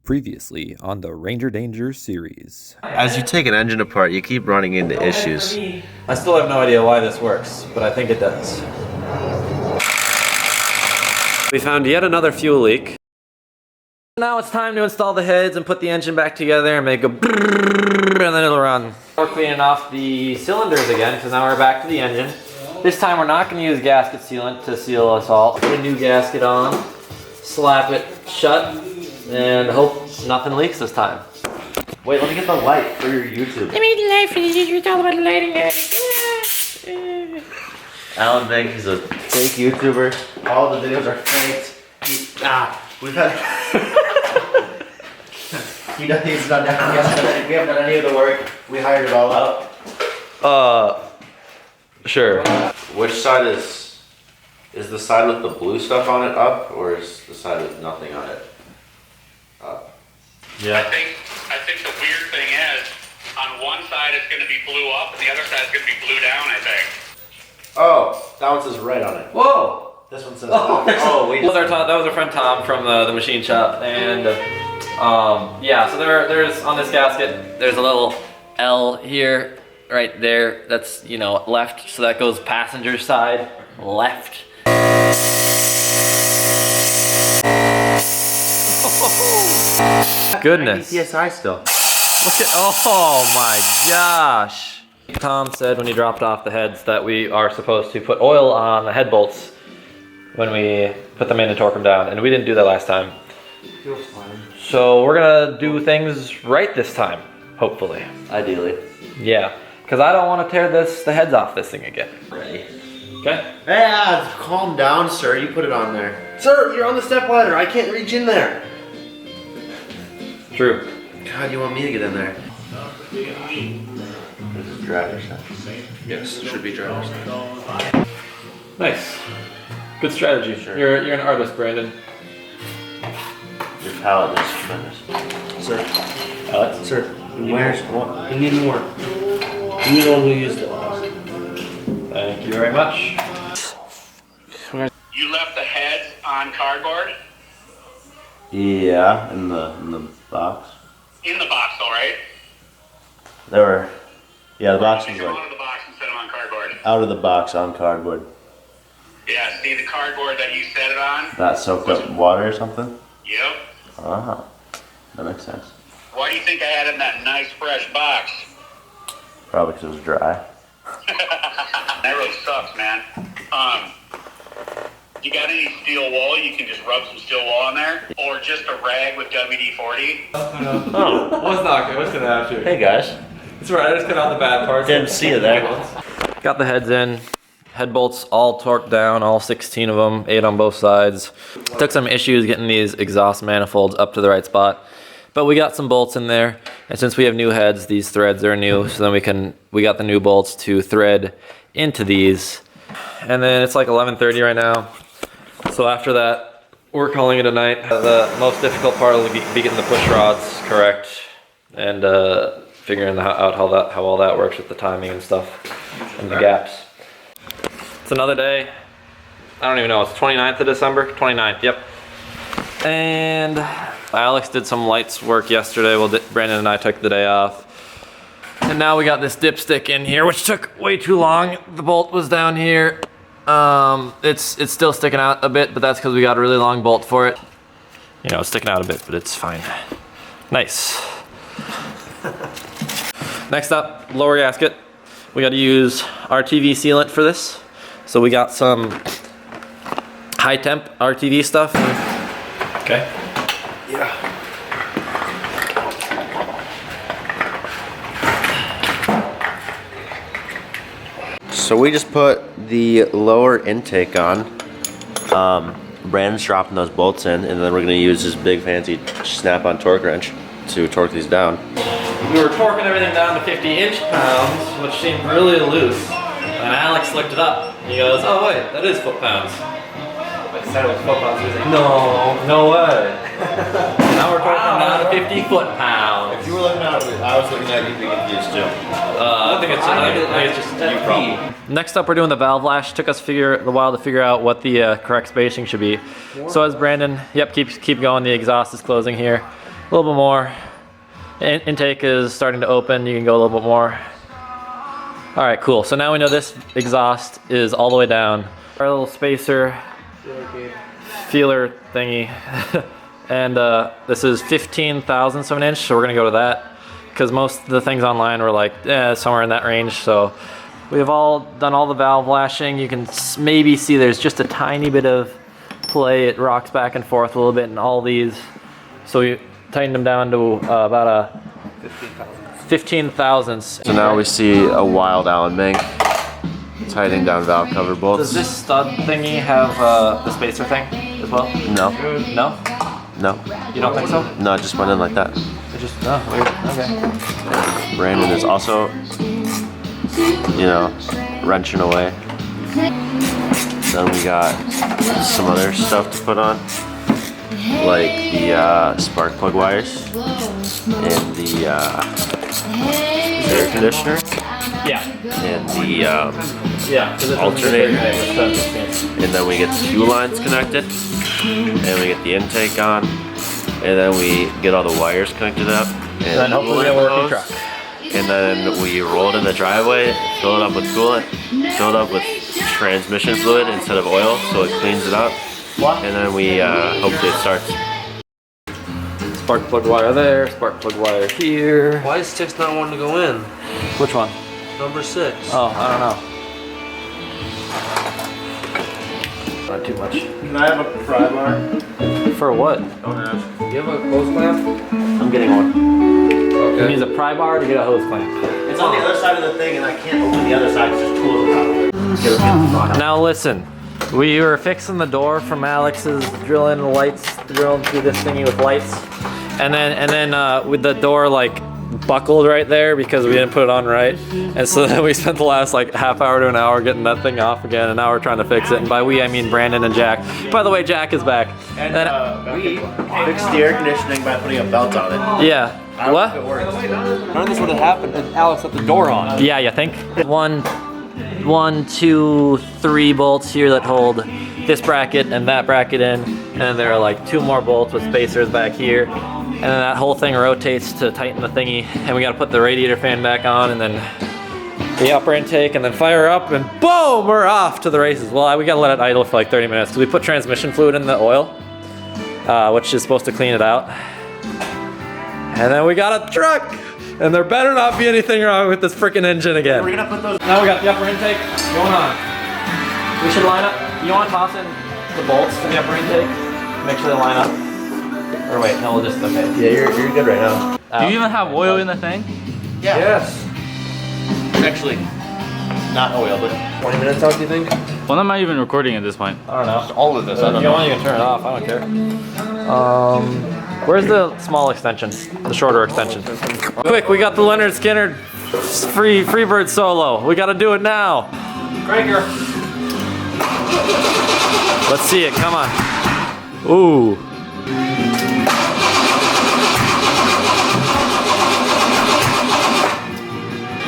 Previously on the Ranger Danger series. As you take an engine apart, you keep running into issues. I still have no idea why this works, but I think it does. We found yet another fuel leak. Now it's time to install the heads and put the engine back together and make a brrrr, and then it'll run. We're cleaning off the cylinders again, because now we're back to the engine. This time we're not going to use gasket sealant to seal us all. Put a new gasket on, slap it shut, and hope nothing leaks this time. Wait, let me get the light for your YouTube. Let me get the light for the YouTube. Talk about the lighting. Alan Bank is a fake YouTuber. All the videos are faked. We've had... He's not down yesterday. We haven't done any of the work. We hired it all out. Sure. Which side is the side with the blue stuff on it up, or is the side with nothing on it up? Yeah. I think the weird thing is, on one side it's going to be blue up, and the other side is going to be blue down, I think. Oh, that one says red on it. Whoa! This one says Oh, black. that was our friend Tom from the machine shop, and yeah. So there's on this gasket, there's a little L here, right there. That's left, so that goes passenger side left. Goodness. PSI still. Look at, oh my gosh. Tom said when he dropped off the heads that we are supposed to put oil on the head bolts when we put them in and torque them down, and we didn't do that last time. Feels fine. So we're gonna do things right this time, hopefully. Ideally. Yeah, because I don't want to tear the heads off this thing again. Ready. Okay? Hey, calm down, sir. You put it on there. Sir, you're on the step ladder. I can't reach in there. True. God, you want me to get in there? This is driver's side. Yes, it should be driver's side. Nice. Good strategy. Sure. You're an artist, Brandon. Your palette is tremendous. Sir. Alex? Sir, where's what? You need more. You know who used it last. Thank you very much. You left the heads on cardboard? Yeah, in the box. In the box, all right? There were, yeah, the box Take was them like out of the box and set them on cardboard. out of the box on cardboard. Yeah, see the cardboard that you set it on? That soaked up water or something? Yep. Ah, that makes sense. Why do you think I had it in that nice fresh box? Probably because it was dry. That really sucks, man. You got any steel wool? You can just rub some steel wool on there, or just a rag with WD-40. Oh, what's not good? What's gonna have to? Hey guys. It's right, I just cut out the bad parts. Didn't see you there. Got the heads in. Head bolts all torqued down, all 16 of them, 8 on both sides. Took some issues getting these exhaust manifolds up to the right spot, but we got some bolts in there. And since we have new heads, these threads are new, so then we got the new bolts to thread into these. And then it's like 11:30 right now. So after that, we're calling it a night. The most difficult part will be getting the push rods correct and figuring out how all that works with the timing and stuff and the gaps. It's another day. I don't even know, it's 29th of December? 29th, yep. And Alex did some lights work yesterday. Well, Brandon and I took the day off. And now we got this dipstick in here, which took way too long. The bolt was down here. It's still sticking out a bit, but that's because we got a really long bolt for it. It's sticking out a bit, but it's fine. Nice. Next up, lower gasket. We got to use RTV sealant for this. So we got some high temp RTV stuff. Okay. Yeah. So we just put the lower intake on. Brandon's dropping those bolts in, and then we're gonna use this big fancy snap-on torque wrench to torque these down. We were torquing everything down to 50 inch-pounds, which seemed really loose. And Alex looked it up. He goes, oh wait, that is foot-pounds. I said it was foot-pounds. He was like, no way. Now we're torquing down to 50 foot-pounds. If you were looking at it, I was looking at you, being confused too. I think it's just you problem. Next up, we're doing the valve lash. Took us a while to figure out what the correct spacing should be. So as Brandon, keep going. The exhaust is closing here. little bit more. Intake is starting to open. You can go a little bit more. All right, cool. So now we know this exhaust is all the way down. Our little spacer feeler thingy. And this is 15 thousandths of an inch, so we're gonna go to that because most of the things online were like somewhere in that range. So we have all done all the valve lashing. You can maybe see there's just a tiny bit of play. It rocks back and forth a little bit in all these. So we tightened them down to about a 15 thousandths. So now we see a wild Allen bank tightening down valve cover bolts. Does this stud thingy have the spacer thing as well? No. No? No. You don't think so? No, it just went in like that. It just, oh, weird. Okay. Brandon is also, you know, wrenching away. Then we got some other stuff to put on, like the spark plug wires and the air conditioner. Yeah. And the alternator. And then we get the fuel lines connected, and we get the intake on, and then we get all the wires connected up, and then hopefully a working truck. And then we roll it in the driveway, fill it up with coolant, fill it up with transmission fluid instead of oil, so it cleans it up. And then we hopefully it starts. Spark plug wire there, spark plug wire here. Why is 6 not wanting to go in? Which one? Number 6. Oh, I don't know. Not too much. Can I have a pry bar? For what? Don't ask. Do you have a hose clamp? I'm getting one. It needs a pry bar to get a hose clamp. It's on the other side of the thing, and I can't open the other side because there's tools on top of it. Now listen, we were fixing the door from Alex's drilling through this thingy with lights, and then with the door like buckled right there because we didn't put it on right, and so then we spent the last like half hour to an hour getting that thing off again, and now we're trying to fix it. And by we I mean Brandon and Jack. By the way, Jack is back. And we fixed the air conditioning by putting a belt on it. Yeah. What? None of this would have happened if Alex left the door on. Yeah, you think? One, 2, 3 bolts here that hold this bracket and that bracket in, and then there are like 2 more bolts with spacers back here, and then that whole thing rotates to tighten the thingy, and we got to put the radiator fan back on, and then the upper intake, and then fire up, and boom, we're off to the races. Well, we got to let it idle for like 30 minutes because we put transmission fluid in the oil, which is supposed to clean it out. And then we got a truck, and there better not be anything wrong with this freaking engine again. We're gonna put those. Now we got the upper intake going on. We should line up. You want to toss in the bolts to the upper intake? Make sure they line up. Or wait, no, we'll just, okay. Yeah, you're good right now. Do you even have oil in the thing? Yeah. Yes. Actually, not oil, but 20 minutes out, do you think? Well, I'm not even recording at this point. I don't know. all of this. I If don't you know. want, you can turn it off. I don't care. Where's the small extensions? The shorter extension. Quick, we got the Leonard Skinner Freebird solo. We gotta do it now. Cranker. Let's see it, come on. Ooh.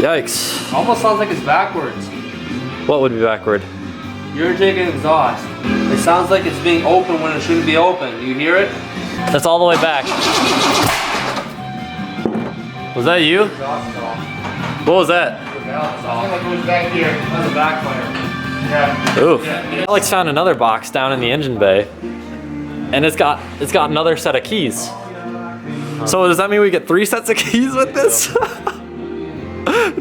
Yikes. Almost sounds like it's backwards. What would be backward? You're taking exhaust. It sounds like it's being open when it shouldn't be open. Do you hear it? That's all the way back. Was that you? Exhaust off. What was that? It's off. Like it was back here. That's a backfire. Yeah. Oof. Alex found another box down in the engine bay, and it's got another set of keys. So does that mean we get 3 sets of keys with this?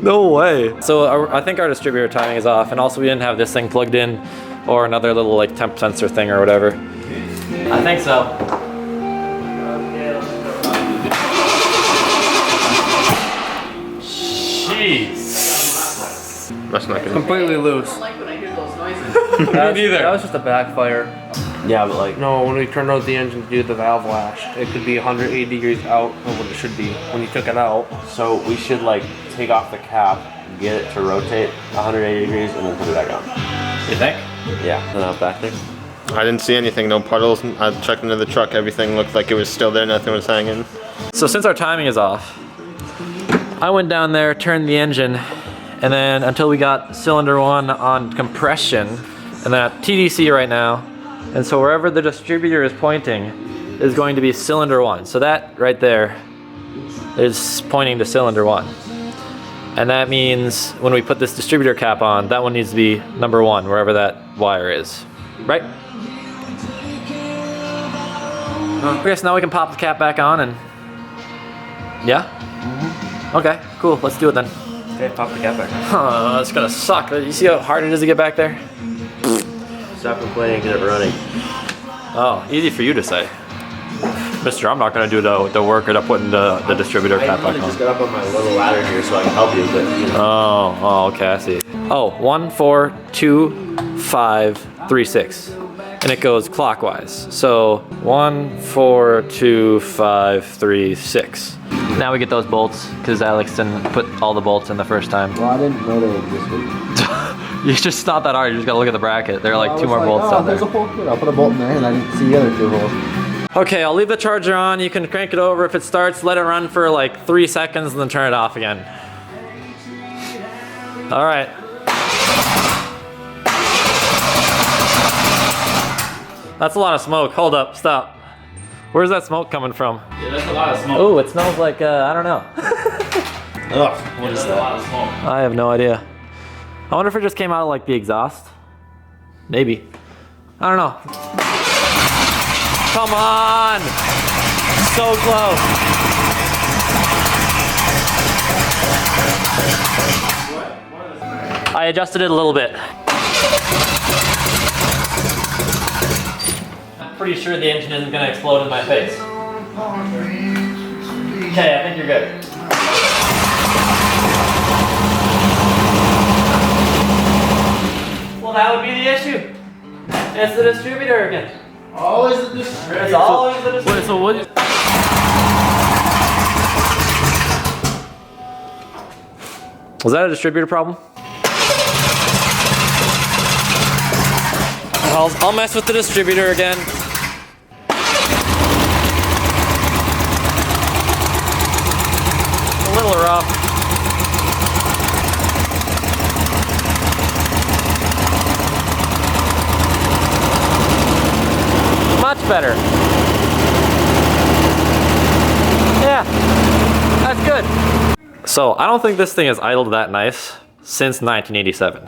No way. So I think our distributor timing is off, and also we didn't have this thing plugged in, or another little like temp sensor thing or whatever. I think so. Jeez. That's not good. Completely loose. I like when I hear those noises. That was just a backfire. Yeah, but like, No, when we turned out the engine to do the valve lash, it could be 180 degrees out of what it should be when you took it out. so we should like take off the cap, get it to rotate 180 degrees, and then put it back on. You think? Yeah, and out back there. I didn't see anything, no puddles. I checked into the truck, everything looked like it was still there, nothing was hanging. So since our timing is off, I went down there, turned the engine, and then until we got cylinder 1 on compression, and then at TDC right now, and so wherever the distributor is pointing, is going to be cylinder 1. So that right there is pointing to cylinder 1. And that means when we put this distributor cap on, that one needs to be number 1, wherever that wire is. Right? Okay, so now we can pop the cap back on and... Yeah? Okay, cool. Let's do it then. Okay, pop the cap back. Oh, that's gonna suck. You see how hard it is to get back there? Stop complaining, get it running. Oh, easy for you to say. Mister, I'm not gonna do the work of putting the distributor cap back just on. got up on my little ladder here so I can help you, but you know. Oh, okay, I see. Oh, 1, 4, 2, 5, 3, 6. And it goes clockwise. So 1, 4, 2, 5, 3, 6. Now we get those bolts because Alex didn't put all the bolts in the first time. Well, I didn't know they existed. It's just not that hard. You just gotta look at the bracket. There are like 2 more bolts down there. There's a hole. Good. I'll put a bolt in there, and I didn't see the other 2 holes. Okay, I'll leave the charger on. You can crank it over. If it starts, let it run for like 3 seconds and then turn it off again. All right. That's a lot of smoke. Hold up, stop. Where's that smoke coming from? Yeah, that's a lot of smoke. Oh, it smells like, I don't know. Ugh, what is A that? lot of smoke. I have no idea. I wonder if it just came out of like the exhaust. Maybe. I don't know. Come on! So close. I adjusted it a little bit. I'm pretty sure the engine isn't gonna explode in my face. Okay, I think you're good. Well, that would be the issue. It's the distributor again. Always the distributor. It's always the distributor. Wait, so what? Was that a distributor problem? I'll mess with the distributor again. A little rough. Much better. Yeah, that's good. So I don't think this thing has idled that nice since 1987.